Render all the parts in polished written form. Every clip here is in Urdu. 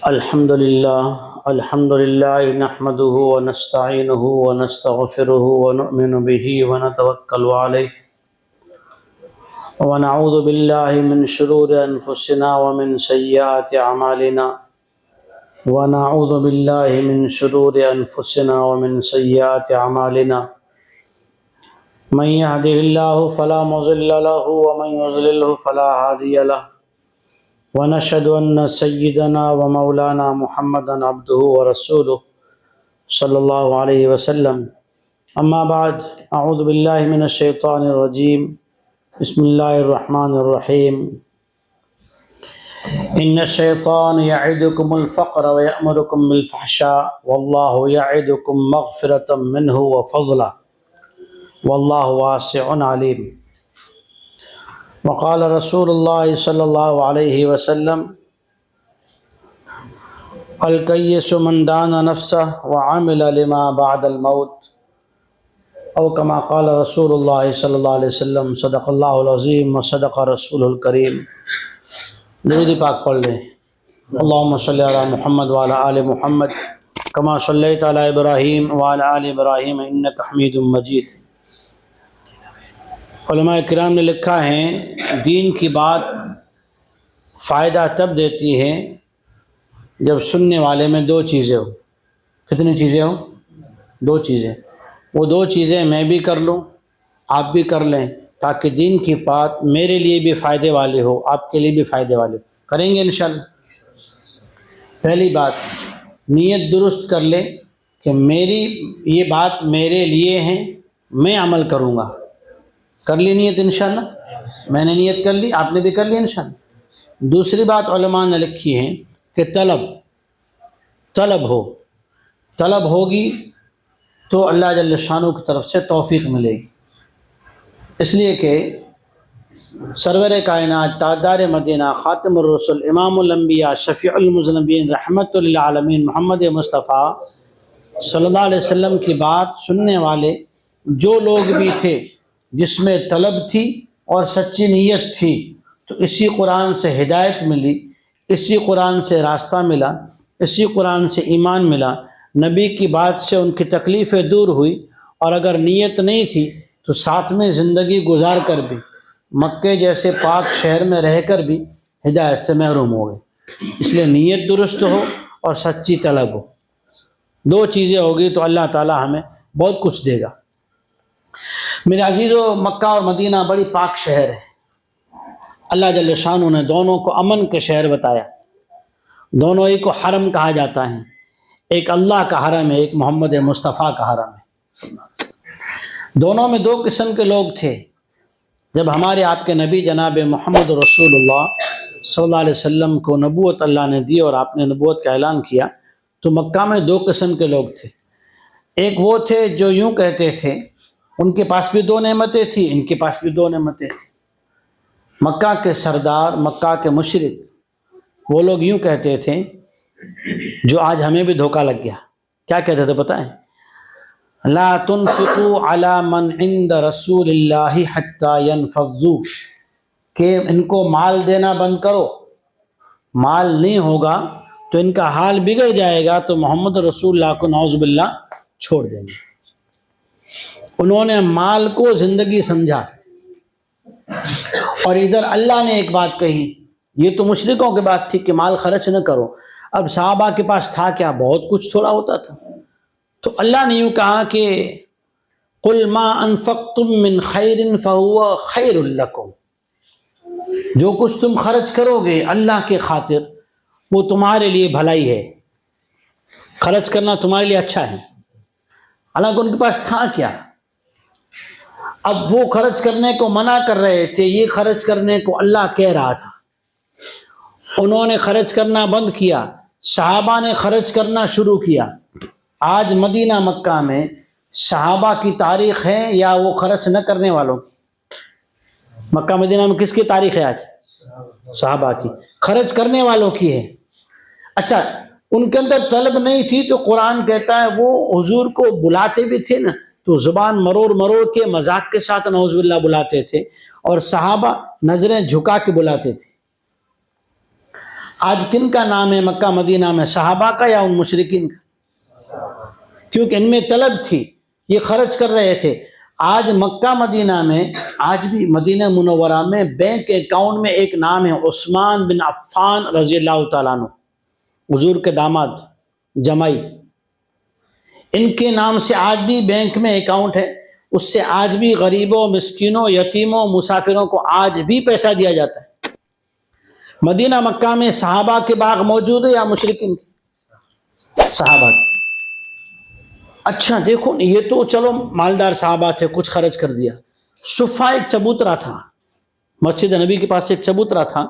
الحمد للہ نحمده ونستعینه ونستغفره ونؤمن به ونتوکل علیہ ونعوذ باللہ من شرور انفسنا ومن سیئات اعمالنا ونعوذ باللہ من شرور انفسنا ومن سیئات اعمالنا من يهده الله فلا مضل له ومن يضلل فلا هادي له ونشهد أن سيدنا ومولانا محمدا عبده ورسوله صلى الله عليه وسلم. أما بعد، أعوذ بالله من الشيطان الرجيم. بسم الله الرحمن الرحيم. إن الشيطان يعدكم الفقر ويأمركم بالفحشاء والله يعدكم مغفرة منه وفضلا والله واسع عليم. وقال رسول اللہ صلی اللہ علیہ وسلم: الکیس من دان نفسہ وعمل لما بعد الموت، او کما قال رسول اللہ صلی اللہ علیہ وسلم. صدق اللہ العظیم وصدق رسول الکریم. درود پاک پڑھ لیں. اللہم صلی علی محمد وعلی آل محمد کما صلیت علی ابراہیم وعلی آل ابراہیم انک حمید مجید. علماء کرام نے لکھا ہے دین کی بات فائدہ تب دیتی ہے جب سننے والے میں دو چیزیں ہو. کتنی چیزیں ہو؟ دو چیزیں. وہ دو چیزیں میں بھی کر لوں، آپ بھی کر لیں، تاکہ دین کی بات میرے لیے بھی فائدے والی ہو، آپ کے لیے بھی فائدے والی ہو. کریں گے انشاءاللہ. پہلی بات، نیت درست کر لیں کہ میری یہ بات میرے لیے ہے، میں عمل کروں گا. کر لی نیت انشاءاللہ؟ میں نے نیت کر لی، آپ نے بھی کر لی انشاءاللہ. دوسری بات علماء نے لکھی ہے کہ طلب ہوگی تو اللہ جل شانہ کی طرف سے توفیق ملے گی. اس لیے کہ سرور کائنات، تاجدار مدینہ، خاتم الرسل، امام الانبیاء، شفیع المذنبین، رحمت للعالمین محمد مصطفیٰ صلی اللہ علیہ وسلم کی بات سننے والے جو لوگ بھی تھے جس میں طلب تھی اور سچی نیت تھی، تو اسی قرآن سے ہدایت ملی، اسی قرآن سے راستہ ملا، اسی قرآن سے ایمان ملا. نبی کی بات سے ان کی تکلیفیں دور ہوئی، اور اگر نیت نہیں تھی تو ساتھ میں زندگی گزار کر بھی مکے جیسے پاک شہر میں رہ کر بھی ہدایت سے محروم ہو گئے. اس لیے نیت درست ہو اور سچی طلب ہو. دو چیزیں ہوگی تو اللہ تعالی ہمیں بہت کچھ دے گا. میرے عزیزو، مکہ اور مدینہ بڑی پاک شہر ہے. اللہ جل شانہ نے دونوں کو امن کے شہر بتایا. دونوں ہی کو حرم کہا جاتا ہے. ایک اللہ کا حرم ہے، ایک محمد مصطفیٰ کا حرم ہے. دونوں میں دو قسم کے لوگ تھے. جب ہمارے آپ کے نبی جناب محمد رسول اللہ صلی اللہ علیہ وسلم کو نبوت اللہ نے دی اور آپ نے نبوت کا اعلان کیا، تو مکہ میں دو قسم کے لوگ تھے. ایک وہ تھے جو یوں کہتے تھے، ان کے پاس بھی دو نعمتیں تھیں، ان کے پاس بھی دو نعمتیں تھیں. مکہ کے سردار، مکہ کے مشرک، وہ لوگ یوں کہتے تھے جو آج ہمیں بھی دھوکہ لگ گیا. کیا کہتے تھے پتہ ہے؟ لا تنفقوا علی من عند رسول اللہ حتی ینفضوا، کہ ان کو مال دینا بند کرو. مال نہیں ہوگا تو ان کا حال بگڑ جائے گا، تو محمد رسول اللہ کو نعوذ باللہ چھوڑ دیں گے. انہوں نے مال کو زندگی سمجھا. اور ادھر اللہ نے ایک بات کہی، یہ تو مشرکوں کی بات تھی کہ مال خرچ نہ کرو. اب صحابہ کے پاس تھا کیا؟ بہت کچھ تھوڑا ہوتا تھا. تو اللہ نے یوں کہا کہ قل ما انفقتم من خیر فہو خیر لکم، جو کچھ تم خرچ کرو گے اللہ کے خاطر وہ تمہارے لیے بھلائی ہے. خرچ کرنا تمہارے لیے اچھا ہے. حالانکہ ان کے پاس تھا کیا؟ اب وہ خرچ کرنے کو منع کر رہے تھے، یہ خرچ کرنے کو اللہ کہہ رہا تھا. انہوں نے خرچ کرنا بند کیا، صحابہ نے خرچ کرنا شروع کیا. آج مدینہ مکہ میں صحابہ کی تاریخ ہے یا وہ خرچ نہ کرنے والوں کی؟ مکہ مدینہ میں کس کی تاریخ ہے آج؟ صحابہ کی. خرچ کرنے والوں کی ہے. اچھا، ان کے اندر طلب نہیں تھی تو قرآن کہتا ہے وہ حضور کو بلاتے بھی تھے نا، تو زبان مروڑ کے مذاق کے ساتھ نعوذ باللہ بلاتے تھے، اور صحابہ نظریں جھکا کے بلاتے تھے. آج کن کا نام ہے مکہ مدینہ میں؟ صحابہ کا یا ان مشرکین کا؟ کیونکہ ان میں طلب تھی، یہ خرچ کر رہے تھے۔ آج مکہ مدینہ میں، آج بھی مدینہ منورہ میں بینک اکاؤنٹ میں ایک نام ہے عثمان بن عفان رضی اللہ تعالیٰ عنہ، حضور کے داماد جمائی، ان کے نام سے آج بھی بینک میں اکاؤنٹ ہے، اس سے آج بھی غریبوں، مسکینوں، یتیموں، مسافروں کو آج بھی پیسہ دیا جاتا ہے۔ مدینہ مکہ میں صحابہ کے باغ موجود ہے یا مشرکین کے؟ صحابہ کے۔ اچھا دیکھو، یہ تو چلو مالدار صحابہ تھے، کچھ خرچ کر دیا۔ صفہ ایک چبوترا تھا، مسجد نبی کے پاس ایک چبوترا تھا،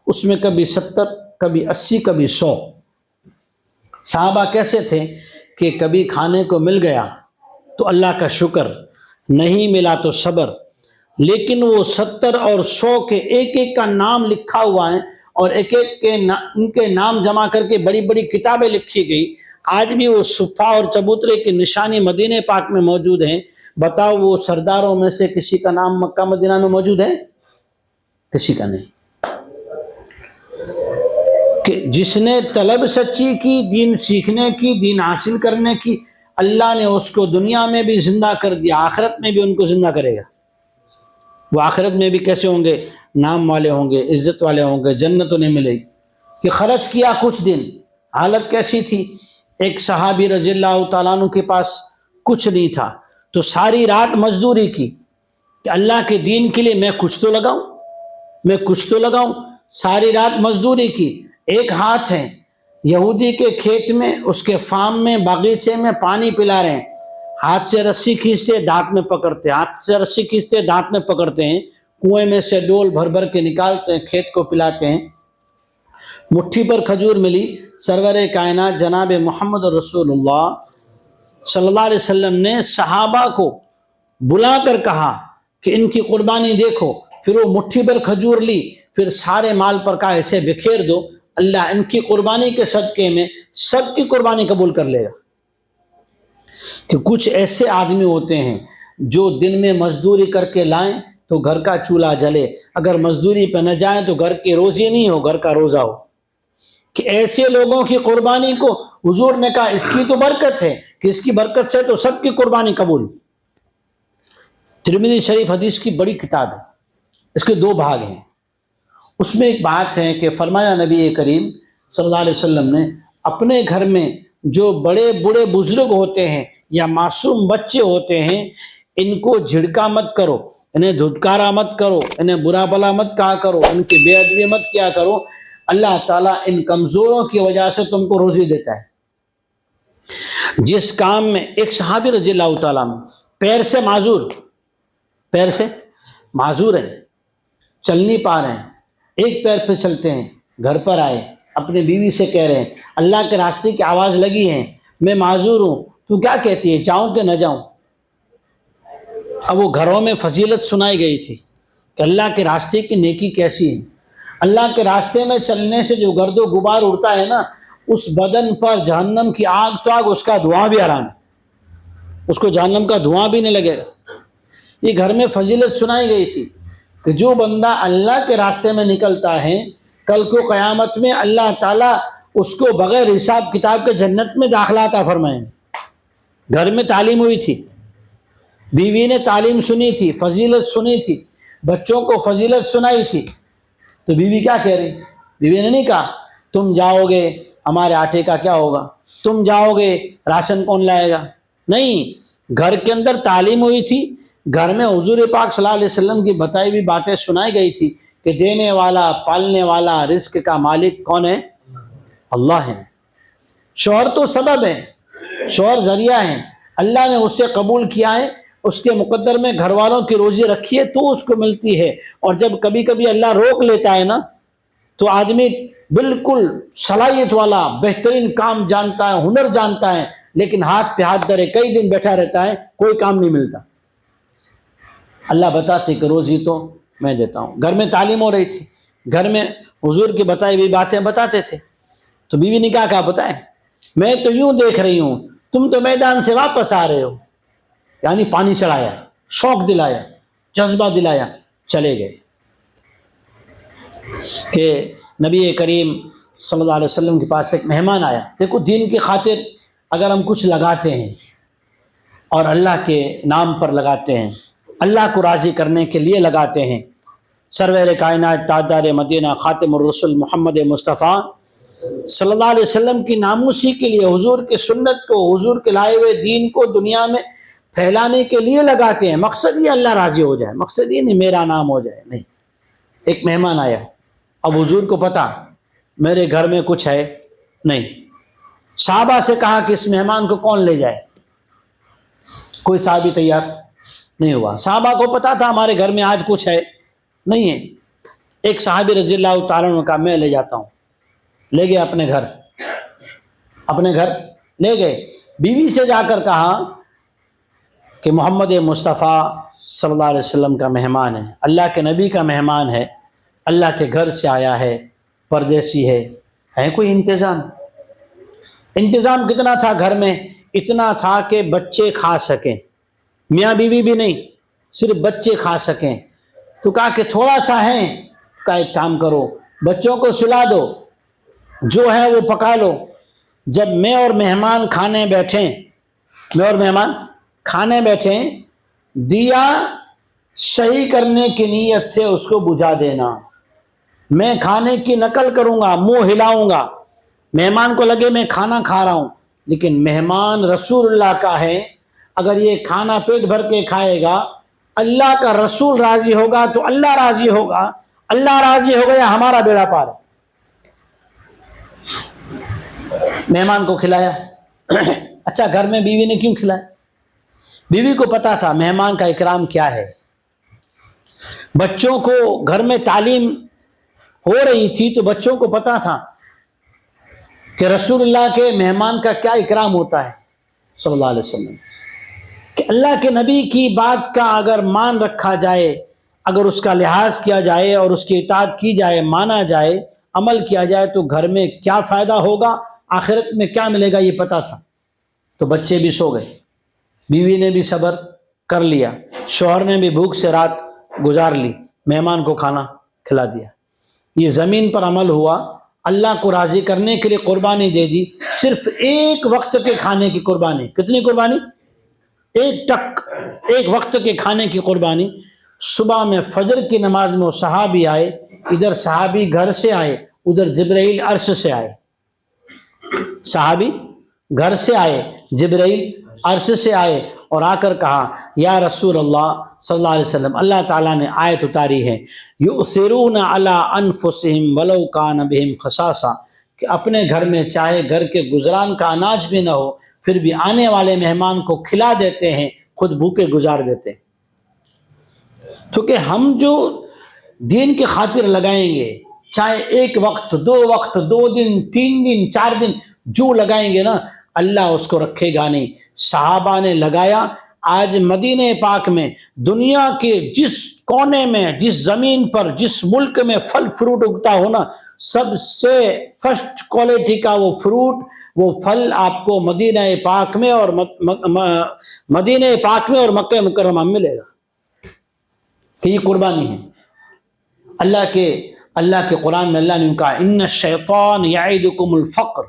اس میں کبھی 70، کبھی 80، کبھی 100۔ صحابہ کیسے تھے کہ کبھی کھانے کو مل گیا تو اللہ کا شکر، نہیں ملا تو صبر، لیکن وہ 70 اور 100 کے ایک ایک کا نام لکھا ہوا ہے، اور ایک ایک کے ان کے نام جمع کر کے بڑی بڑی کتابیں لکھی گئی۔ آج بھی وہ صفہ اور چبوترے کی نشانی مدینہ پاک میں موجود ہیں۔ بتاؤ وہ سرداروں میں سے کسی کا نام مکہ مدینہ میں موجود ہے؟ کسی کا نہیں۔ کہ جس نے طلب سچی کی، دین سیکھنے کی، دین حاصل کرنے کی، اللہ نے اس کو دنیا میں بھی زندہ کر دیا، آخرت میں بھی ان کو زندہ کرے گا۔ وہ آخرت میں بھی کیسے ہوں گے؟ نام والے ہوں گے، عزت والے ہوں گے، جنت انہیں ملے گی۔ کہ خرچ کیا کچھ دن، حالت کیسی تھی؟ ایک صحابی رضی اللہ تعالیٰ عنہ کے پاس کچھ نہیں تھا، تو ساری رات مزدوری کی کہ اللہ کے دین کے لیے میں کچھ تو لگاؤں، میں کچھ تو لگاؤں۔ ساری رات مزدوری کی۔ ایک ہاتھ ہے یہودی کے کھیت میں، اس کے فارم میں، باغیچے میں پانی پلا رہے ہیں، ہاتھ سے رسی کھینچتے دانت میں پکڑتے، ہاتھ سے رسی کھینچتے دانت میں پکڑتے ہیں، کنویں میں سے ڈول بھر بھر کے نکالتے ہیں، کھیت کو پلاتے ہیں۔ مٹھی پر کھجور ملی، سرور کائنات جناب محمد رسول اللہ صلی اللہ علیہ وسلم نے صحابہ کو بلا کر کہا کہ ان کی قربانی دیکھو۔ پھر وہ مٹھی پر کھجور لی، پھر سارے مال پر کہا اسے بکھیر دو، اللہ ان کی قربانی کے صدقے میں سب کی قربانی قبول کر لے گا۔ کہ کچھ ایسے آدمی ہوتے ہیں جو دن میں مزدوری کر کے لائیں تو گھر کا چولہا جلے، اگر مزدوری پہ نہ جائیں تو گھر کی روزی نہیں ہو، گھر کا روزہ ہو۔ کہ ایسے لوگوں کی قربانی کو حضور نے کہا اس کی تو برکت ہے، کہ اس کی برکت سے تو سب کی قربانی قبول۔ ترمذی شریف حدیث کی بڑی کتاب ہے، اس کے 2 بھاگ ہیں۔ اس میں ایک بات ہے کہ فرمایا نبی کریم صلی اللہ علیہ وسلم نے، اپنے گھر میں جو بڑے بوڑھے بزرگ ہوتے ہیں یا معصوم بچے ہوتے ہیں، ان کو جھڑکا مت کرو، انہیں دھتکارا مت کرو، انہیں برا بلا مت کہا کرو، ان کی بے ادبی مت کیا کرو۔ اللہ تعالیٰ ان کمزوروں کی وجہ سے تم کو روزی دیتا ہے۔ جس کام میں ایک صحابی رضی اللہ تعالیٰ عنہ پیر سے معذور ہیں، چل نہیں پا رہے ہیں، ایک پیر پہ چلتے ہیں، گھر پر آئے، اپنے بیوی سے کہہ رہے ہیں اللہ کے راستے کی آواز لگی ہے، میں معذور ہوں، تو کیا کہتی ہے، جاؤں کہ نہ جاؤں؟ اب وہ گھروں میں فضیلت سنائی گئی تھی کہ اللہ کے راستے کی نیکی کیسی ہے۔ اللہ کے راستے میں چلنے سے جو گرد و غبار اڑتا ہے نا، اس بدن پر جہنم کی آگ تو آگ، اس کا دھواں بھی حرام ہے، اس کو جہنم کا دھواں بھی نہیں لگے گا۔ یہ گھر میں فضیلت سنائی گئی تھی کہ جو بندہ اللہ کے راستے میں نکلتا ہے، کل کو قیامت میں اللہ تعالیٰ اس کو بغیر حساب کتاب کے جنت میں داخلہ عطا فرمائیں۔ گھر میں تعلیم ہوئی تھی، بیوی نے تعلیم سنی تھی، فضیلت سنی تھی، بچوں کو فضیلت سنائی تھی، تو بیوی کیا کہہ رہی؟ بیوی نے نہیں کہا تم جاؤ گے ہمارے آٹے کا کیا ہوگا، تم جاؤ گے راشن کون لائے گا؟ نہیں، گھر کے اندر تعلیم ہوئی تھی، گھر میں حضور پاک صلی اللہ علیہ وسلم کی بتائی ہوئی باتیں سنائی گئی تھی کہ دینے والا، پالنے والا، رزق کا مالک کون ہے؟ اللہ ہے۔ شوہر تو سبب ہے، شوہر ذریعہ ہے، اللہ نے اسے قبول کیا ہے، اس کے مقدر میں گھر والوں کی روزی رکھی ہے تو اس کو ملتی ہے۔ اور جب کبھی کبھی اللہ روک لیتا ہے نا، تو آدمی بالکل صلاحیت والا بہترین کام جانتا ہے، ہنر جانتا ہے، لیکن ہاتھ پہ ہاتھ دھرے کئی دن بیٹھا رہتا ہے، کوئی کام نہیں ملتا۔ اللہ بتاتے کہ روزی تو میں دیتا ہوں۔ گھر میں تعلیم ہو رہی تھی، گھر میں حضور کی بتائی ہوئی باتیں بتاتے تھے، تو بیوی نے کیا بتائیں، میں تو یوں دیکھ رہی ہوں، تم تو میدان سے واپس آ رہے ہو، یعنی پانی چڑھایا، شوق دلایا، جذبہ دلایا، چلے گئے۔ کہ نبی کریم صلی اللہ علیہ وسلم کے پاس ایک مہمان آیا. دیکھو دین کی خاطر اگر ہم کچھ لگاتے ہیں اور اللہ کے نام پر لگاتے ہیں, اللہ کو راضی کرنے کے لیے لگاتے ہیں, سرور کائنات تاجدار مدینہ خاتم الرسل محمد مصطفیٰ صلی اللہ علیہ وسلم کی ناموسی کے لیے, حضور کی سنت کو, حضور کے لائے ہوئے دین کو دنیا میں پھیلانے کے لیے لگاتے ہیں. مقصد یہ اللہ راضی ہو جائے, مقصد یہ نہیں میرا نام ہو جائے, نہیں. ایک مہمان آیا, اب حضور کو پتا میرے گھر میں کچھ ہے نہیں. صحابہ سے کہا کہ اس مہمان کو کون لے جائے, کوئی صحابی تیار نہیں ہوا. صحابہ کو پتا تھا ہمارے گھر میں آج کچھ ہے نہیں ہے. ایک صحابی رضی اللہ تعالیٰ عنہ کہا میں لے جاتا ہوں. لے گئے اپنے گھر لے گئے. بیوی سے جا کر کہا کہ محمد مصطفیٰ صلی اللہ علیہ وسلم کا مہمان ہے, اللہ کے نبی کا مہمان ہے, اللہ کے گھر سے آیا ہے, پردیسی ہے کوئی انتظام کتنا تھا گھر میں؟ اتنا تھا کہ بچے کھا سکیں, میاں بیوی بھی نہیں, صرف بچے کھا سکیں. تو کہا کہ تھوڑا سا ہے, کا ایک کام کرو بچوں کو سلا دو, جو ہے وہ پکا لو. جب میں اور مہمان کھانے بیٹھیں دیا صحیح کرنے کی نیت سے اس کو بجھا دینا. میں کھانے کی نقل کروں گا, منہ ہلاؤں گا, مہمان کو لگے میں کھانا کھا رہا ہوں, لیکن مہمان رسول اللہ کا ہے. اگر یہ کھانا پیٹ بھر کے کھائے گا, اللہ کا رسول راضی ہوگا تو اللہ راضی ہوگا, اللہ راضی ہو گیا ہمارا بیڑا پار. مہمان کو کھلایا. اچھا گھر میں بیوی نے کیوں کھلایا؟ بیوی کو پتا تھا مہمان کا اکرام کیا ہے. بچوں کو گھر میں تعلیم ہو رہی تھی تو بچوں کو پتا تھا کہ رسول اللہ کے مہمان کا کیا اکرام ہوتا ہے صلی اللہ علیہ وسلم. کہ اللہ کے نبی کی بات کا اگر مان رکھا جائے, اگر اس کا لحاظ کیا جائے اور اس کی اطاعت کی جائے, مانا جائے, عمل کیا جائے تو گھر میں کیا فائدہ ہوگا, آخرت میں کیا ملے گا, یہ پتا تھا. تو بچے بھی سو گئے, بیوی نے بھی صبر کر لیا, شوہر نے بھی بھوک سے رات گزار لی, مہمان کو کھانا کھلا دیا. یہ زمین پر عمل ہوا, اللہ کو راضی کرنے کے لیے قربانی دے دی. صرف ایک وقت کے کھانے کی قربانی. کتنی قربانی؟ ایک وقت کے کھانے کی قربانی. صبح میں فجر کی نماز میں صحابی آئے, ادھر صحابی گھر سے آئے, ادھر جبرائیل عرش سے آئے. صحابی گھر سے آئے, جبرائیل عرش سے آئے اور آ کر کہا یا رسول اللہ صلی اللہ علیہ وسلم, اللہ تعالیٰ نے آیت اتاری ہے یؤثرون علی انفسہم ولو کان بہم خصاصہ, کہ اپنے گھر میں چاہے گھر کے گزران کا اناج بھی نہ ہو پھر بھی آنے والے مہمان کو کھلا دیتے ہیں, خود بھوکے گزار دیتے ہیں. کیونکہ ہم جو دین کی خاطر لگائیں گے, چاہے ایک وقت, 2 وقت, 2 دن, 3 دن, 4 دن, جو لگائیں گے نا, اللہ اس کو رکھے گا نہیں. صحابہ نے لگایا. آج مدینہ پاک میں دنیا کے جس کونے میں, جس زمین پر, جس ملک میں پھل فروٹ اگتا ہو نا, سب سے فرسٹ کوالٹی کا وہ فروٹ, وہ پھل آپ کو مدینہ پاک میں اور مکہ مکرمہ میں ملے گا. کہ یہ قربانی ہے. اللہ کے قرآن میں اللہ نے کہا ان الشیطان یعدکم الفقر.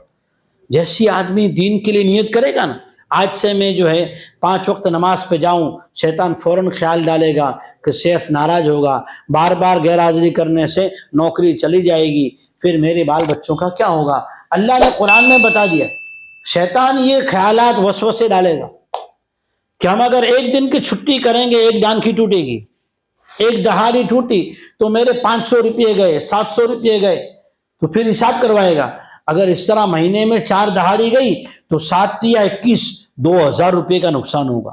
جیسی آدمی دین کے لیے نیت کرے گا نا, آج سے میں جو ہے 5 وقت نماز پہ جاؤں, شیطان فوراً خیال ڈالے گا کہ سیف ناراض ہوگا, بار بار غیر حاضری کرنے سے نوکری چلی جائے گی, پھر میرے بال بچوں کا کیا ہوگا. اللہ نے قرآن میں بتا دیا, شیطان یہ خیالات وسوسے ڈالے گا کہ ہم اگر ایک دن کی چھٹی کریں گے, ایک ڈانکی ٹوٹے گی, ایک دہاڑی ٹوٹی تو میرے 500 روپئے گئے, 700 روپئے گئے, تو پھر حساب کروائے گا. اگر اس طرح مہینے میں 4 دہاڑی گئی تو 7 یا 21, 2000 روپئے کا نقصان ہوگا.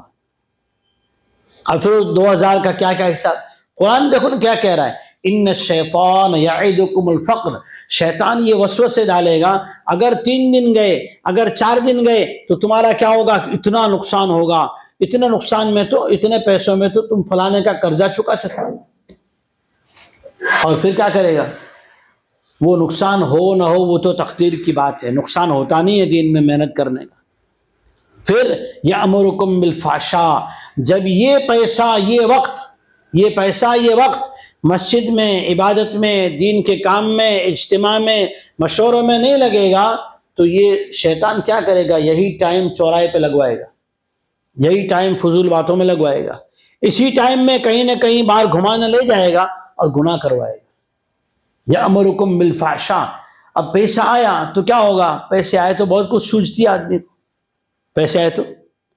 اب پھر 2000 کا کیا حساب. قرآن دیکھو نا کیا کہہ رہا ہے, ان الشیطان یعدکم الفقر. شیطان یہ وسوسے ڈالے گا اگر 3 دن گئے, اگر 4 دن گئے تو تمہارا کیا ہوگا, اتنا نقصان ہوگا, اتنے نقصان میں تو, اتنے پیسوں میں تو تم فلانے کا قرضہ چکا سکتے. اور پھر کیا کرے گا. وہ نقصان ہو نہ ہو وہ تو تقدیر کی بات ہے, نقصان ہوتا نہیں ہے دین میں محنت کرنے کا. پھر یأمرکم بالفحشاء. جب یہ پیسہ یہ وقت مسجد میں، عبادت میں، دین کے کام میں، اجتماع میں، مشوروں میں نہیں لگے گا تو یہ شیطان کیا کرے گا؟ یہی ٹائم چوراہے پہ لگوائے گا، یہی ٹائم فضول باتوں میں لگوائے گا، اسی ٹائم میں کہیں نہ کہیں باہر گھمانے لے جائے گا اور گناہ کروائے گا۔ یأمرکم بالفحشاء۔ اب پیسہ آیا تو کیا ہوگا؟ پیسے آئے تو بہت کچھ سوچتی ہے آدمی کو، پیسے آئے تو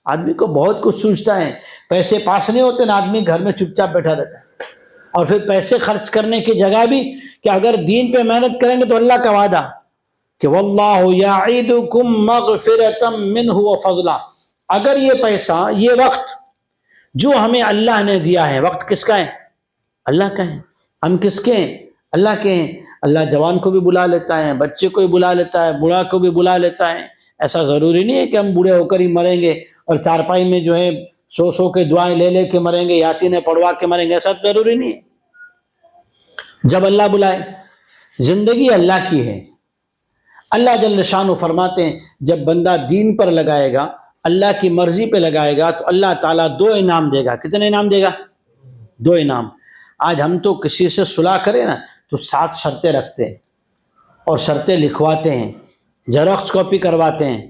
آدمی کو بہت کچھ سوچتا ہے۔ پیسے پاس نہیں ہوتے نا، آدمی گھر میں چپ چاپ بیٹھا رہتا ہے۔ اور پھر پیسے خرچ کرنے کی جگہ بھی کہ اگر دین پہ محنت کریں گے تو اللہ کا وعدہ کہ واللہ یعیدکم مغفرۃ منہ وفضلا، اگر یہ پیسہ، یہ وقت جو ہمیں اللہ نے دیا ہے، وقت کس کا ہے؟ اللہ کا ہے۔ ہم کس کے ہیں؟ اللہ کے ہیں۔ اللہ جوان کو بھی بلا لیتا ہے، بچے کو بھی بلا لیتا ہے، بوڑھا کو بھی بلا لیتا ہے۔ ایسا ضروری نہیں ہے کہ ہم بوڑھے ہو کر ہی مریں گے اور چارپائی میں جو ہے سو کے دعائیں لے لے کے مریں گے، یاسین پڑھوا کے مریں گے، ایسا ضروری نہیں ہے۔ جب اللہ بلائے، زندگی اللہ کی ہے۔ اللہ جل شانہ فرماتے ہیں جب بندہ دین پر لگائے گا، اللہ کی مرضی پہ لگائے گا تو اللہ تعالیٰ 2 انعام دے گا۔ کتنے انعام دے گا؟ 2 انعام۔ آج ہم تو کسی سے صلح کریں نا تو 7 شرطیں رکھتے ہیں اور شرطیں لکھواتے ہیں، زیروکس کاپی کرواتے ہیں،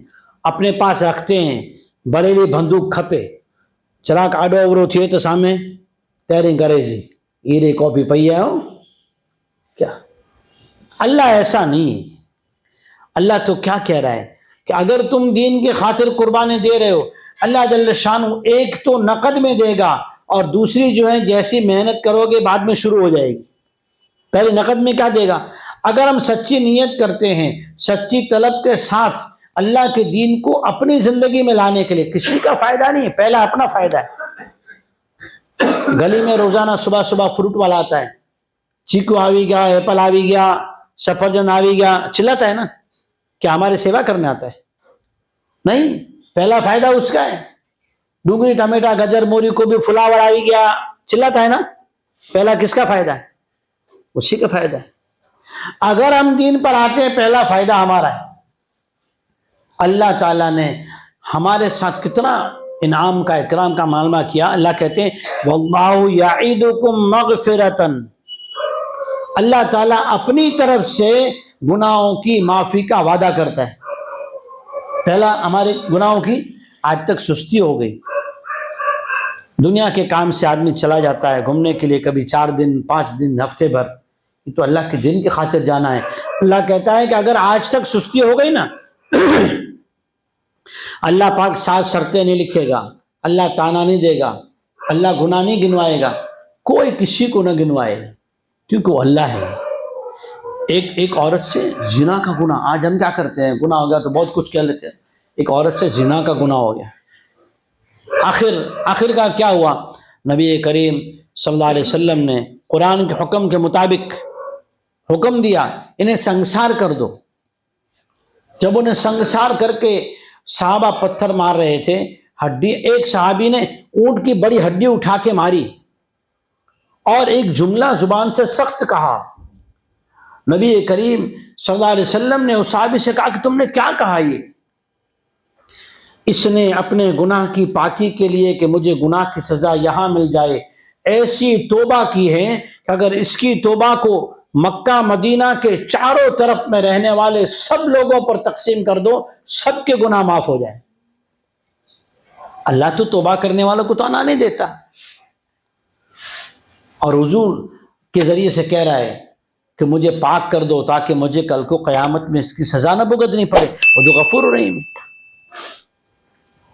اپنے پاس رکھتے ہیں، بریلی بندوق کھپے چراک آڈو اوورو تھے تو سامنے تیریں کرے جی یہ رے کاپی پئی ہے ہو کیا؟ اللہ ایسا نہیں۔ اللہ تو کیا کہہ رہا ہے کہ اگر تم دین کی خاطر قربانی دے رہے ہو، اللہ جل شانہ ایک تو نقد میں دے گا اور دوسری جو ہے جیسی محنت کرو گے بعد میں شروع ہو جائے گی۔ پہلے نقد میں کیا دے گا؟ اگر ہم سچی نیت کرتے ہیں، سچی طلب کے ساتھ اللہ کے دین کو اپنی زندگی میں لانے کے لیے، کسی کا فائدہ نہیں ہے، پہلا اپنا فائدہ ہے۔ گلی میں روزانہ صبح صبح فروٹ والا آتا ہے، چیکو آوی گیا، ایپل آوی گیا، سفرجن آوی گیا، چلاتا ہے نا، کیا ہمارے سیوا کرنے آتا ہے؟ نہیں، پہلا فائدہ اس کا ہے۔ ڈونگری، ٹمیٹا، گجر، موری کو بھی فلاور آوی گیا، چلاتا ہے نا، پہلا کس کا فائدہ ہے؟ اسی کا فائدہ ہے۔ اگر ہم دین پر آتے ہیں پہلا فائدہ ہمارا ہے۔ اللہ تعالیٰ نے ہمارے ساتھ کتنا انعام کا، اکرام کا معاملہ کیا۔ اللہ کہتے ہیں واللہ یعیدکم مغفرۃ، اللہ تعالیٰ اپنی طرف سے گناہوں کی معافی کا وعدہ کرتا ہے۔ پہلا ہمارے گناہوں کی، آج تک سستی ہو گئی، دنیا کے کام سے آدمی چلا جاتا ہے گھومنے کے لیے، کبھی 4 دن 5 دن ہفتے بھر، یہ تو اللہ کے دین کی خاطر جانا ہے۔ اللہ کہتا ہے کہ اگر آج تک سستی ہو گئی نا، اللہ پاک 7 شرطیں نہیں لکھے گا، اللہ تانا نہیں دے گا، اللہ گناہ نہیں گنوائے گا، کوئی کسی کو نہ گنوائے، کیونکہ وہ اللہ ہے۔ ایک عورت سے زنا کا گناہ، آج ہم کیا کرتے ہیں، گناہ ہو گیا تو بہت کچھ کہہ لیتے ہیں۔ ایک عورت سے زنا کا گناہ ہو گیا، آخر کا کیا ہوا؟ نبی کریم صلی اللہ علیہ وسلم نے قرآن کے حکم کے مطابق حکم دیا انہیں سنگسار کر دو۔ جب انہیں سنگسار کر کے صحابہ پتھر مار رہے تھے، ہڈی، ایک صحابی نے اونٹ کی بڑی ہڈی اٹھا کے ماری اور ایک جملہ زبان سے سخت کہا۔ نبی کریم صلی اللہ علیہ وسلم نے اس صحابی سے کہا کہ تم نے کیا کہا؟ یہ اس نے اپنے گناہ کی پاکی کے لیے کہ مجھے گناہ کی سزا یہاں مل جائے ایسی توبہ کی ہے کہ اگر اس کی توبہ کو مکہ مدینہ کے چاروں طرف میں رہنے والے سب لوگوں پر تقسیم کر دو، سب کے گناہ معاف ہو جائیں۔ اللہ تو توبہ کرنے والوں کو تو آنا نہیں دیتا، اور حضور کے ذریعے سے کہہ رہا ہے کہ مجھے پاک کر دو تاکہ مجھے کل کو قیامت میں اس کی سزا نہ بھگتنی پڑے، وہ جو غفور رحیم ہے۔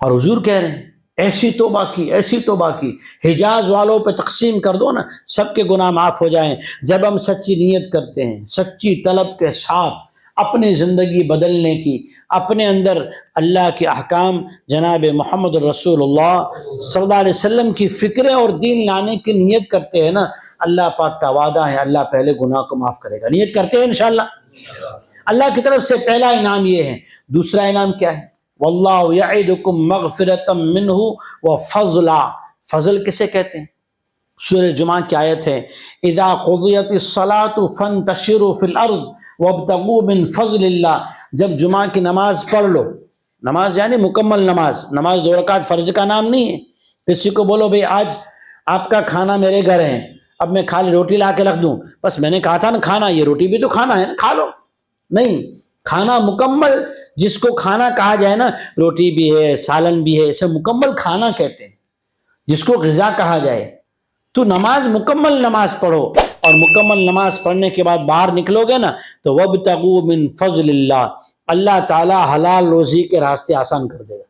اور حضور کہہ رہے ہیں ایسی توبہ کی، ایسی توبہ کی، حجاز والوں پہ تقسیم کر دو نا، سب کے گناہ معاف ہو جائیں۔ جب ہم سچی نیت کرتے ہیں، سچی طلب کے ساتھ اپنی زندگی بدلنے کی، اپنے اندر اللہ کے احکام، جناب محمد رسول اللہ صلی اللہ علیہ وسلم کی فکریں اور دین لانے کی نیت کرتے ہیں نا، اللہ پاک کا وعدہ ہے اللہ پہلے گناہ کو معاف کرے گا۔ نیت کرتے ہیں انشاءاللہ۔ اللہ کی طرف سے پہلا انعام یہ ہے۔ دوسرا انعام کیا ہے؟ واللہ یعدکم مغفرۃ منہ وفضلا۔ فضل کسے کہتے ہیں؟ سورہ جمعہ کی آیت ہے اذا قضیت الصلاۃ فانتشروا فی الارض وابتغوا من فضل اللہ۔ جب جمعہ کی نماز پڑھ لو، نماز یعنی مکمل نماز، نماز 2 رکعت فرض کا نام نہیں ہے۔ کسی کو بولو بھئی آج آپ کا کھانا میرے گھر ہے، اب میں خالی روٹی لا کے رکھ دوں، بس میں نے کہا تھا نا کھانا، یہ روٹی بھی تو کھانا ہے نا، کھا لو، نہیں، کھانا مکمل جس کو کھانا کہا جائے نا، روٹی بھی ہے، سالن بھی ہے، اسے مکمل کھانا کہتے ہیں، جس کو غذا کہا جائے۔ تو نماز مکمل نماز پڑھو، اور مکمل نماز پڑھنے کے بعد باہر نکلو گے نا تو وَابْتَغُوا مِن فضل اللہ، اللہ تعالیٰ حلال روزی کے راستے آسان کر دے گا۔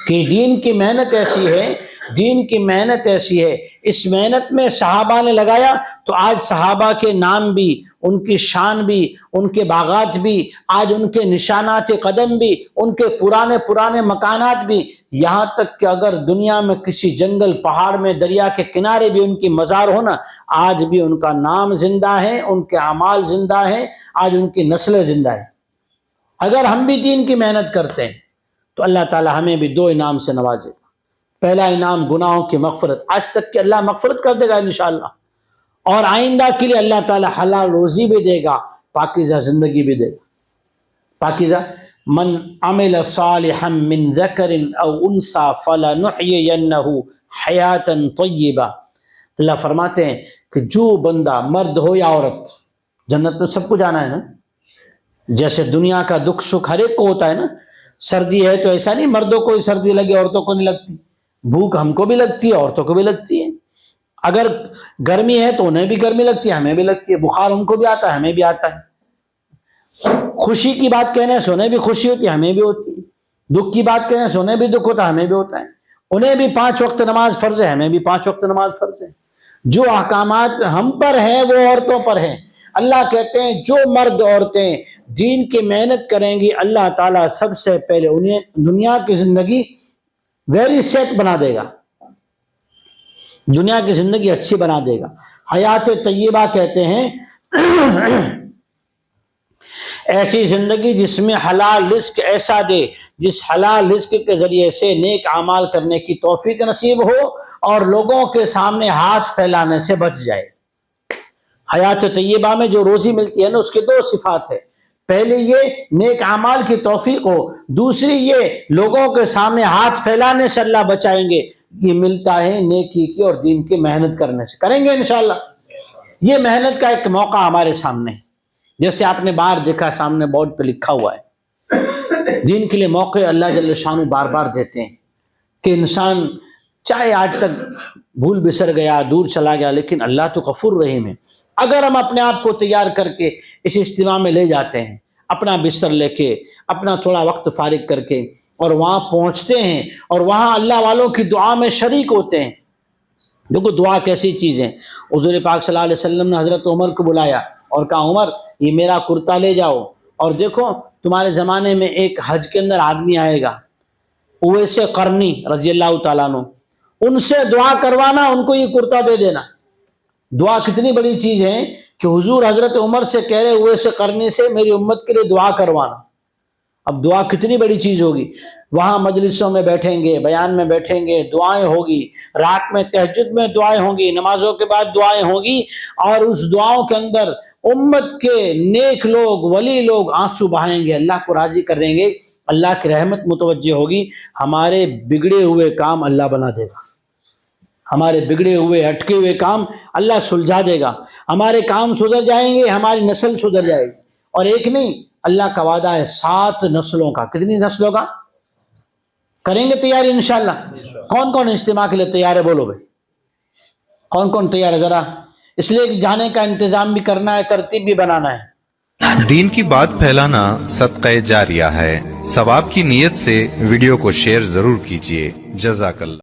کہ دین کی محنت ایسی ہے، دین کی محنت ایسی ہے، اس محنت میں صحابہ نے لگایا تو آج صحابہ کے نام بھی، ان کی شان بھی، ان کے باغات بھی، آج ان کے نشانات قدم بھی، ان کے پرانے مکانات بھی، یہاں تک کہ اگر دنیا میں کسی جنگل پہاڑ میں دریا کے کنارے بھی ان کی مزار ہو نا، آج بھی ان کا نام زندہ ہے، ان کے اعمال زندہ ہیں، آج ان کی نسلیں زندہ ہیں۔ اگر ہم بھی دین کی محنت کرتے ہیں تو اللہ تعالی ہمیں بھی دو انعام سے نوازے گا۔ پہلا انعام گناہوں کی مغفرت، آج تک کہ اللہ مغفرت کر دے گا انشاءاللہ، اور آئندہ کے لیے اللہ تعالی حلال روزی بھی دے گا، پاکیزہ زندگی بھی دے گا۔ پاکیزہ من عمل صالحا من ذکر او انثى فلنحيينه حیاتا طیبہ، اللہ فرماتے ہیں کہ جو بندہ مرد ہو یا عورت، جنت میں سب کو جانا ہے نا، جیسے دنیا کا دکھ سکھ ہر ایک کو ہوتا ہے نا، سردی ہے تو ایسا نہیں مردوں کو ہی سردی لگے عورتوں کو نہیں لگتی، بھوک ہم کو بھی لگتی ہے عورتوں کو بھی لگتی ہے، اگر گرمی ہے تو انہیں بھی گرمی لگتی ہے ہمیں بھی لگتی ہے، بخار ان کو بھی آتا ہے ہمیں بھی آتا ہے، خوشی کی بات کہنے سے انہیں بھی خوشی ہوتی ہے ہمیں بھی ہوتی ہے، دکھ کی بات کہنے سے انہیں بھی دکھ ہوتا ہے ہمیں بھی ہوتا ہے، انہیں بھی 5 وقت نماز فرض ہے ہمیں بھی 5 وقت نماز فرض ہے، جو احکامات ہم پر ہیں وہ عورتوں پر ہیں۔ اللہ کہتے ہیں جو مرد عورتیں دین کی محنت کریں گی اللہ تعالیٰ سب سے پہلے انہیں دنیا کی زندگی ویری سیٹ بنا دے گا، دنیا کی زندگی اچھی بنا دے گا۔ حیات طیبہ کہتے ہیں ایسی زندگی جس میں حلال رزق ایسا دے، جس حلال رزق کے ذریعے سے نیک اعمال کرنے کی توفیق نصیب ہو اور لوگوں کے سامنے ہاتھ پھیلانے سے بچ جائے۔ حیات طیبہ میں جو روزی ملتی ہے نا اس کی 2 صفات ہے، پہلی یہ نیک اعمال کی توفیق ہو، دوسری یہ لوگوں کے سامنے ہاتھ پھیلانے سے اللہ بچائیں گے، یہ ملتا ہے نیکی کی اور دین کی محنت کرنے سے، کریں گے انشاءاللہ۔ یہ محنت کا ایک موقع ہمارے سامنے، جیسے آپ نے باہر دیکھا سامنے بورڈ پہ لکھا ہوا ہے، دین کے لیے موقع اللہ جل شانہ بار بار دیتے ہیں کہ انسان چاہے آج تک بھول بسر گیا، دور چلا گیا، لیکن اللہ تو غفور رحیم ہے۔ اگر ہم اپنے آپ کو تیار کر کے اس اجتماع میں لے جاتے ہیں، اپنا بستر لے کے، اپنا تھوڑا وقت فارغ کر کے، اور وہاں پہنچتے ہیں اور وہاں اللہ والوں کی دعا میں شریک ہوتے ہیں، دیکھو دعا کیسی چیز ہے۔ حضور پاک صلی اللہ علیہ وسلم نے حضرت عمر کو بلایا اور کہا عمر یہ میرا کرتا لے جاؤ، اور دیکھو تمہارے زمانے میں ایک حج کے اندر آدمی آئے گا اویس قرنی رضی اللہ تعالیٰ عنہ، ان سے دعا کروانا، ان کو یہ کرتا دے دینا۔ دعا کتنی بڑی چیز ہے کہ حضور حضرت عمر سے کہہ رہے اویس قرنی سے میری امت کے لیے دعا کروانا۔ اب دعا کتنی بڑی چیز ہوگی، وہاں مجلسوں میں بیٹھیں گے، بیان میں بیٹھیں گے، دعائیں ہوگی، رات میں تہجد میں دعائیں ہوں گی، نمازوں کے بعد دعائیں ہوں گی، اور اس دعاؤں کے اندر امت کے نیک لوگ، ولی لوگ آنسو بہائیں گے، اللہ کو راضی کریں گے، اللہ کی رحمت متوجہ ہوگی، ہمارے بگڑے ہوئے کام اللہ بنا دے گا، ہمارے بگڑے ہوئے اٹکے ہوئے کام اللہ سلجھا دے گا، ہمارے کام سدھر جائیں گے، ہماری نسل سدھر جائے گی، اور ایک نہیں، اللہ کا وعدہ ہے 7 نسلوں کا۔ کتنی نسلوں کا؟ کریں گے تیاری انشاءاللہ؟ کون کون اجتماع کے لیے تیار ہے؟ بولو بھائی، کون کون تیار ہے؟ ذرا اس لیے جانے کا انتظام بھی کرنا ہے، ترتیب بھی بنانا ہے۔ دین کی بات پھیلانا صدقہ جاریہ ہے، ثواب کی نیت سے ویڈیو کو شیئر ضرور کیجیے۔ جزاک اللہ۔